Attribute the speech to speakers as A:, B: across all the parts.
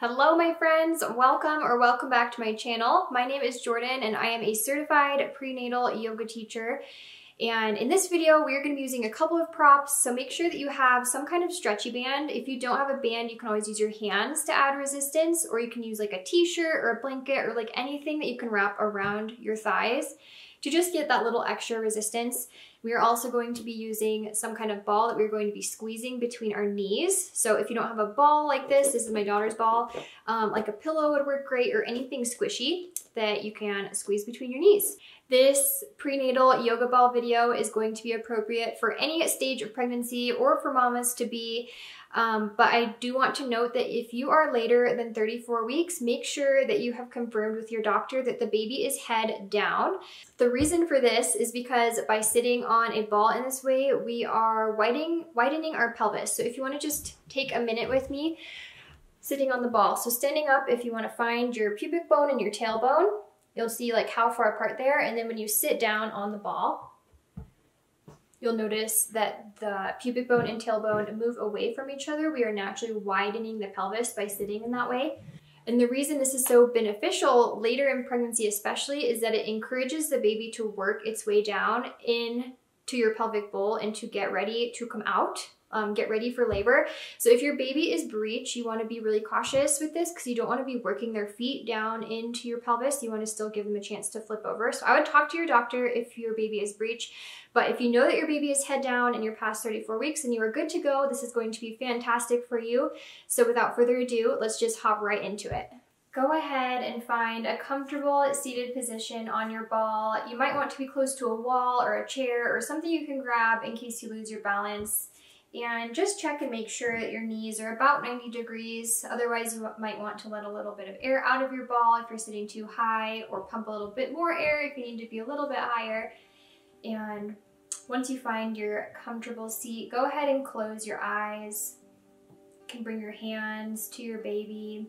A: Hello my friends, welcome back to my channel. My name is Jordan and I am a certified prenatal yoga teacher. And in this video, we're going to be using a couple of props, so make sure that you have some kind of stretchy band. If you don't have a band, you can always use your hands to add resistance, or you can use like a t-shirt or a blanket or like anything that you can wrap around your thighs to just get that little extra resistance. We are also going to be using some kind of ball that we're going to be squeezing between our knees. So if you don't have a ball like this is my daughter's ball, like a pillow would work great, or anything squishy that you can squeeze between your knees. This prenatal yoga ball video is going to be appropriate for any stage of pregnancy or for mamas to be. But I do want to note that if you are later than 34 weeks, make sure that you have confirmed with your doctor that the baby is head down. The reason for this is because by sitting on a ball in this way, we are widening our pelvis. So if you want to just take a minute with me, sitting on the ball. So standing up, if you want to find your pubic bone and your tailbone, you'll see like how far apart there. And then when you sit down on the ball, you'll notice that the pubic bone and tailbone move away from each other. We are naturally widening the pelvis by sitting in that way. And the reason this is so beneficial later in pregnancy especially is that it encourages the baby to work its way down into your pelvic bowl and to get ready to come out. Get ready for labor. So if your baby is breech, you want to be really cautious with this because you don't want to be working their feet down into your pelvis. You want to still give them a chance to flip over. So I would talk to your doctor if your baby is breech. But if you know that your baby is head down and you're past 34 weeks and you are good to go, this is going to be fantastic for you. So without further ado, let's just hop right into it. Go ahead and find a comfortable seated position on your ball. You might want to be close to a wall or a chair or something you can grab in case you lose your balance. And just check and make sure that your knees are about 90 degrees. Otherwise, you might want to let a little bit of air out of your ball if you're sitting too high, or pump a little bit more air if you need to be a little bit higher. And once you find your comfortable seat, go ahead and close your eyes. You can bring your hands to your baby.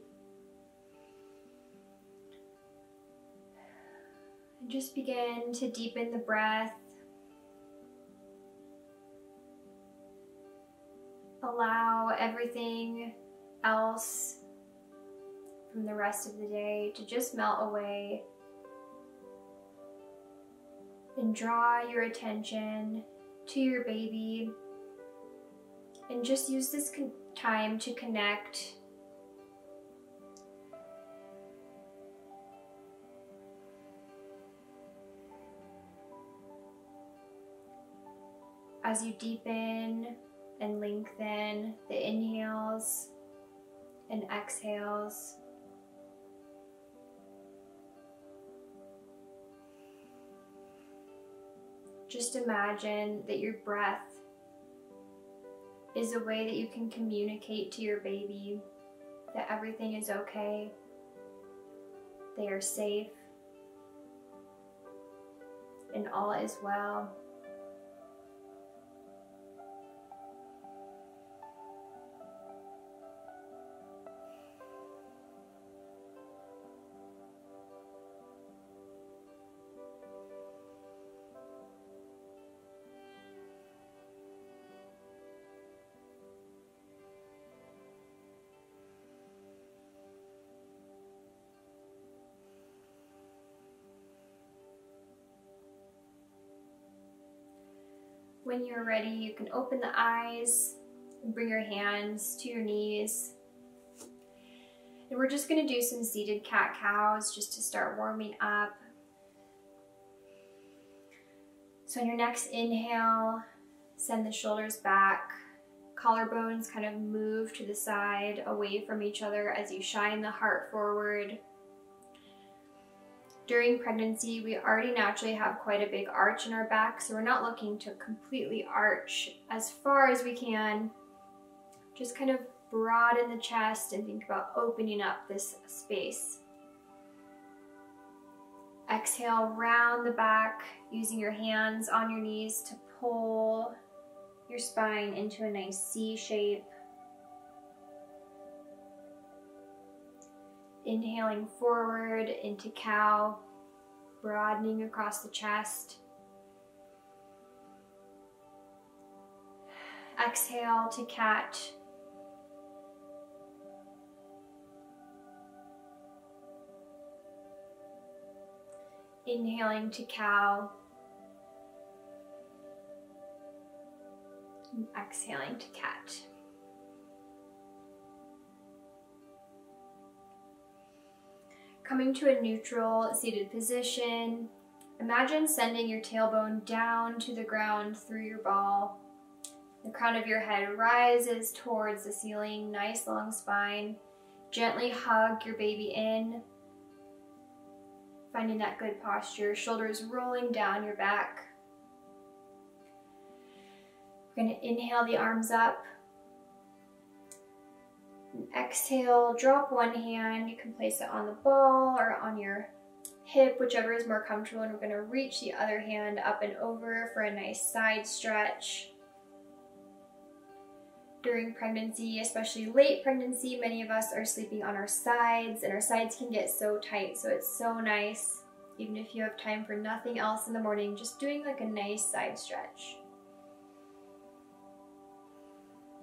A: And just begin to deepen the breath. Allow everything else from the rest of the day to just melt away. And draw your attention to your baby. And just use this time to connect. As you deepen and lengthen the inhales and exhales. Just imagine that your breath is a way that you can communicate to your baby that everything is okay, they are safe, and all is well. When you're ready, you can open the eyes and bring your hands to your knees. And we're just going to do some seated cat-cows just to start warming up. So on your next inhale, send the shoulders back. Collarbones kind of move to the side, away from each other as you shine the heart forward. During pregnancy, we already naturally have quite a big arch in our back, so we're not looking to completely arch as far as we can. Just kind of broaden the chest and think about opening up this space. Exhale, round the back, using your hands on your knees to pull your spine into a nice C shape. Inhaling forward into cow, broadening across the chest. Exhale to cat. Inhaling to cow. And exhaling to cat. Coming to a neutral seated position, imagine sending your tailbone down to the ground through your ball. The crown of your head rises towards the ceiling, nice long spine. Gently hug your baby in, finding that good posture, shoulders rolling down your back. We're going to inhale the arms up. And exhale, drop one hand. You can place it on the ball or on your hip, whichever is more comfortable. And we're going to reach the other hand up and over for a nice side stretch. During pregnancy, especially late pregnancy, many of us are sleeping on our sides, and our sides can get so tight. So it's so nice, even if you have time for nothing else in the morning, just doing like a nice side stretch.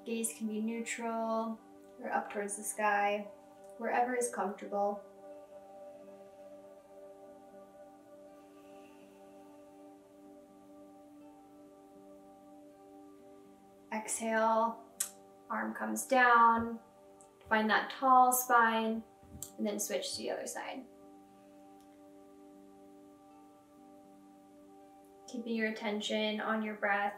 A: Gaze can be neutral or up towards the sky, wherever is comfortable. Exhale, arm comes down, find that tall spine, and then switch to the other side. Keeping your attention on your breath.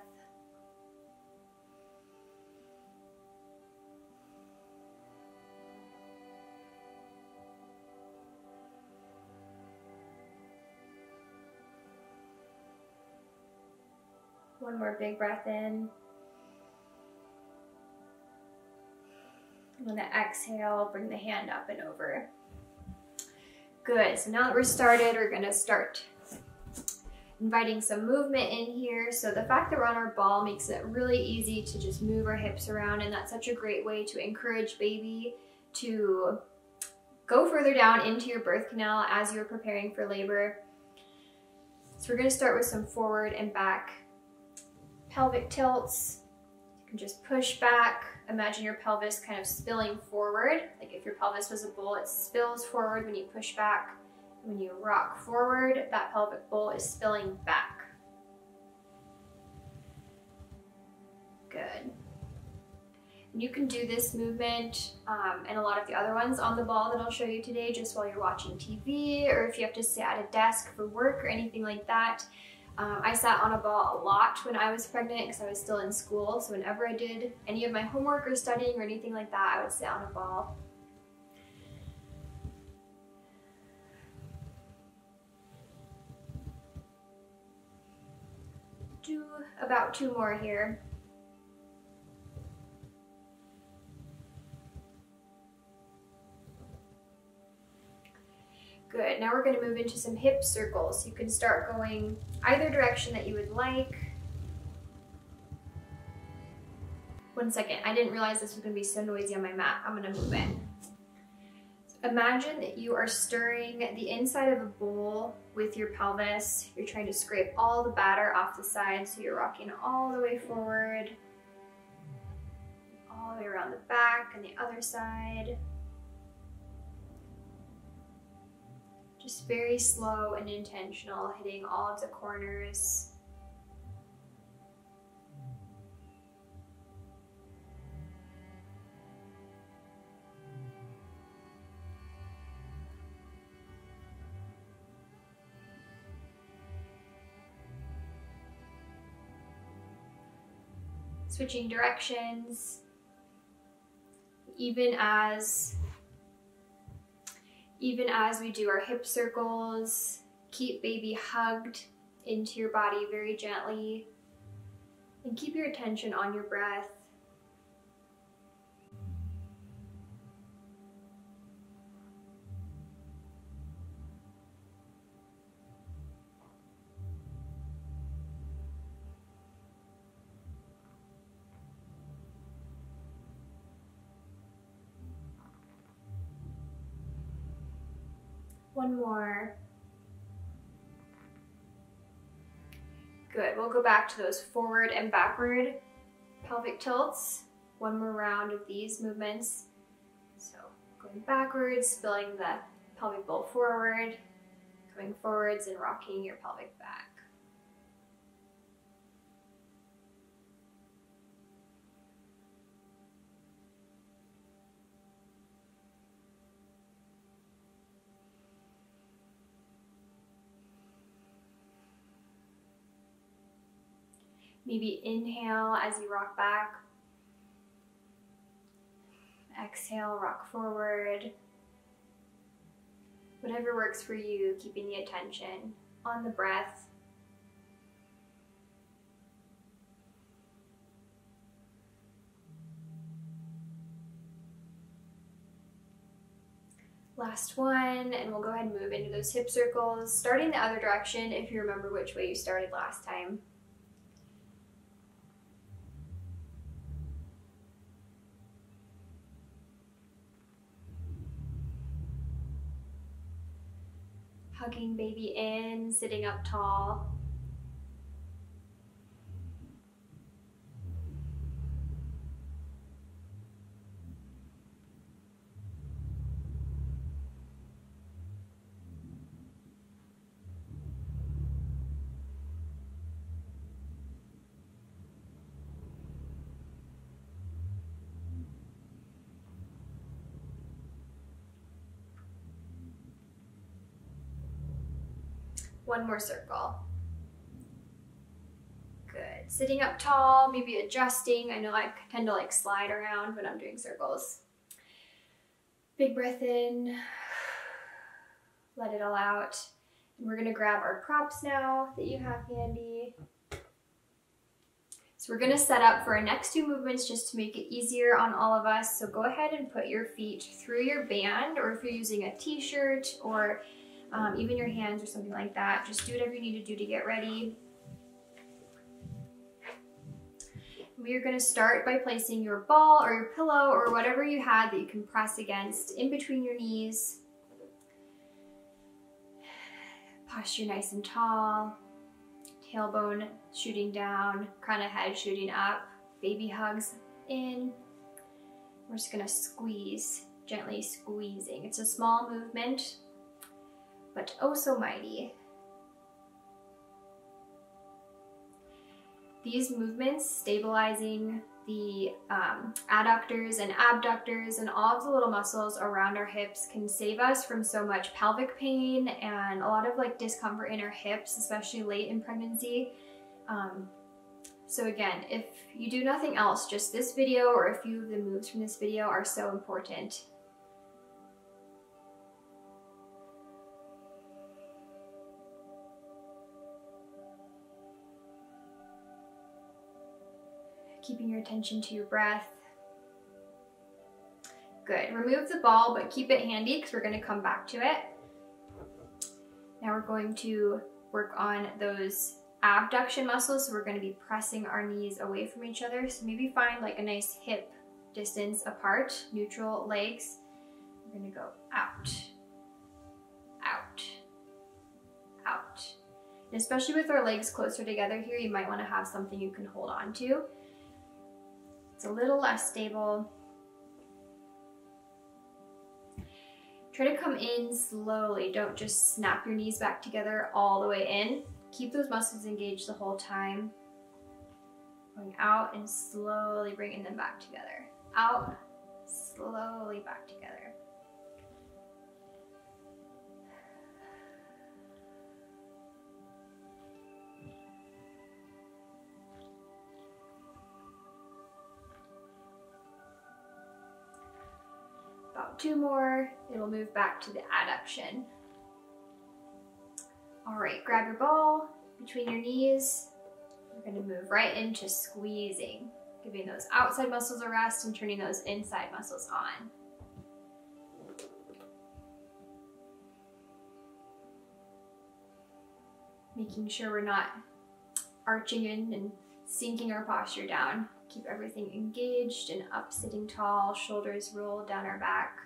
A: One more big breath in. And then exhale, bring the hand up and over. Good, so now that we're started, we're gonna start inviting some movement in here. So the fact that we're on our ball makes it really easy to just move our hips around, and that's such a great way to encourage baby to go further down into your birth canal as you're preparing for labor. So we're gonna start with some forward and back pelvic tilts. You can just push back. Imagine your pelvis kind of spilling forward. Like if your pelvis was a bowl, it spills forward when you push back. When you rock forward, that pelvic bowl is spilling back. Good. And you can do this movement and a lot of the other ones on the ball that I'll show you today just while you're watching TV, or if you have to sit at a desk for work or anything like that. I sat on a ball a lot when I was pregnant because I was still in school. So whenever I did any of my homework or studying or anything like that, I would sit on a ball. Do about 2 more here. Good, now we're going to move into some hip circles. You can start going either direction that you would like. One second, I didn't realize this was going to be so noisy on my mat. I'm going to move it. So imagine that you are stirring the inside of a bowl with your pelvis. You're trying to scrape all the batter off the side, so you're rocking all the way forward, all the way around the back and the other side. Just very slow and intentional, hitting all of the corners. Switching directions, even as we do our hip circles, keep baby hugged into your body very gently, and keep your attention on your breath. One more. Good, we'll go back to those forward and backward pelvic tilts. One more round of these movements. So going backwards, spilling the pelvic bowl forward, coming forwards and rocking your pelvic back. Maybe inhale as you rock back. Exhale, rock forward. Whatever works for you, keeping the attention on the breath. Last one, and we'll go ahead and move into those hip circles, starting the other direction if you remember which way you started last time. Hugging baby in, sitting up tall. One more circle. Good. Sitting up tall, maybe adjusting. I know I tend to like slide around when I'm doing circles. Big breath in. Let it all out. And we're gonna grab our props now that you have handy. So we're gonna set up for our next two movements just to make it easier on all of us. So go ahead and put your feet through your band, or if you're using a t-shirt or even your hands or something like that. Just do whatever you need to do to get ready. We are going to start by placing your ball or your pillow or whatever you had that you can press against in between your knees. Posture nice and tall. Tailbone shooting down, crown of head shooting up. Baby hugs in. We're just going to squeeze, gently squeezing. It's a small movement, but oh so mighty. These movements, stabilizing the adductors and abductors and all of the little muscles around our hips, can save us from so much pelvic pain and a lot of like discomfort in our hips, especially late in pregnancy. So again, if you do nothing else, just this video or a few of the moves from this video are so important. Keeping your attention to your breath. Good. Remove the ball, but keep it handy because we're going to come back to it. Now we're going to work on those abduction muscles. So we're going to be pressing our knees away from each other. So maybe find like a nice hip distance apart, neutral legs. We're going to go out, out, out. And especially with our legs closer together here, you might want to have something you can hold on to. It's a little less stable. Try to come in slowly. Don't just snap your knees back together all the way in. Keep those muscles engaged the whole time. Going out and slowly bringing them back together. Out, slowly back together. Two more, it'll move back to the adduction. All right, grab your ball between your knees. We're gonna move right into squeezing, giving those outside muscles a rest and turning those inside muscles on. Making sure we're not arching in and sinking our posture down. Keep everything engaged and up, sitting tall, shoulders roll down our back.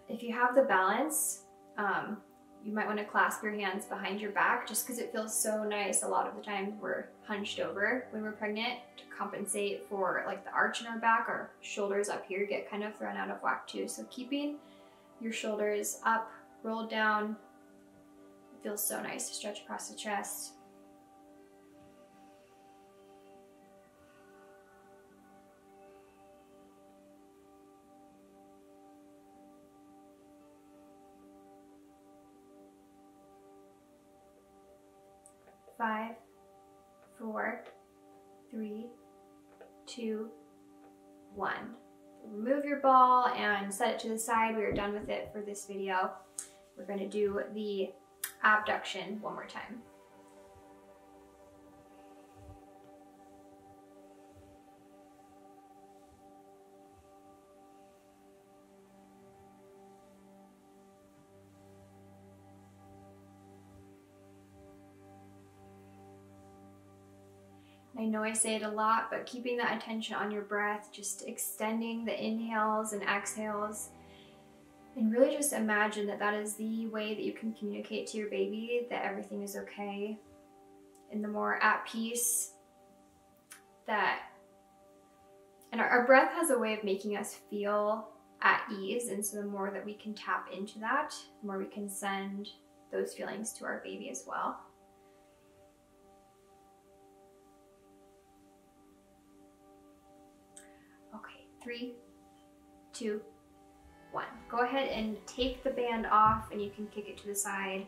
A: If you have the balance, you might want to clasp your hands behind your back just because it feels so nice. A lot of the time we're hunched over when we're pregnant to compensate for like the arch in our back. Our shoulders up here get kind of thrown out of whack too. So keeping your shoulders up, rolled down. It feels so nice to stretch across the chest. Five, 4, 3, 2, 1. Remove your ball and set it to the side. We are done with it for this video. We're going to do the abduction one more time. I know I say it a lot, but keeping that attention on your breath, just extending the inhales and exhales, and really just imagine that that is the way that you can communicate to your baby that everything is okay. And the more at peace that, and our breath has a way of making us feel at ease, and so the more that we can tap into that, the more we can send those feelings to our baby as well. Okay, 3, 2, 1. Go ahead and take the band off, and you can kick it to the side.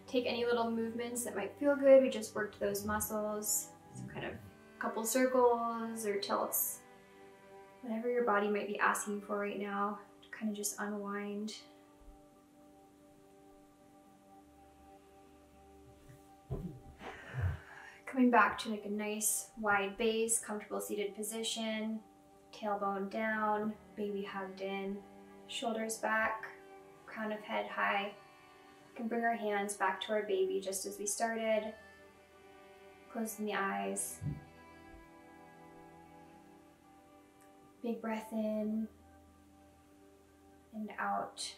A: Take any little movements that might feel good. We just worked those muscles. So kind of a couple circles or tilts. Whatever your body might be asking for right now to kind of just unwind. Coming back to like a nice wide base, comfortable seated position, tailbone down, baby hugged in, shoulders back, crown of head high. We can bring our hands back to our baby just as we started, closing the eyes. Big breath in and out.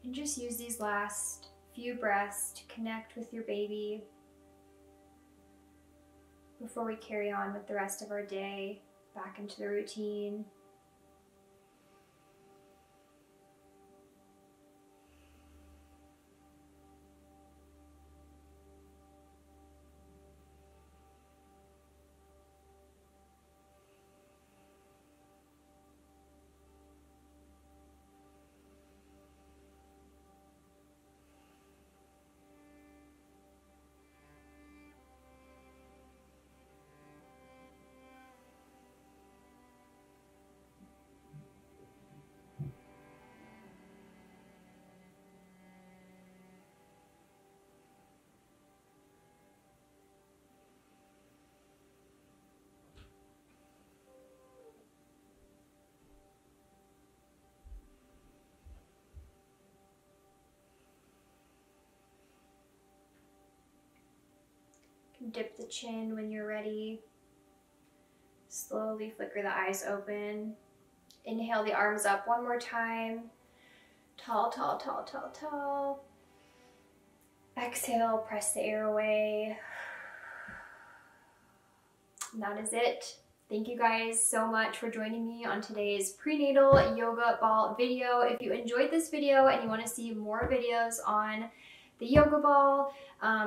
A: And just use these last few breaths to connect with your baby before we carry on with the rest of our day, back into the routine. Dip the chin when you're ready. Slowly flicker the eyes open. Inhale the arms up one more time. Tall, tall, tall, tall, tall. Exhale, press the air away. And that is it. Thank you guys so much for joining me on today's prenatal yoga ball video. If you enjoyed this video and you want to see more videos on the yoga ball,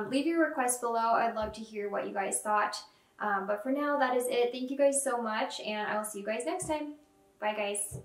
A: leave your request below. I'd love to hear what you guys thought. But for now, that is it. Thank you guys so much, and I will see you guys next time. Bye, guys.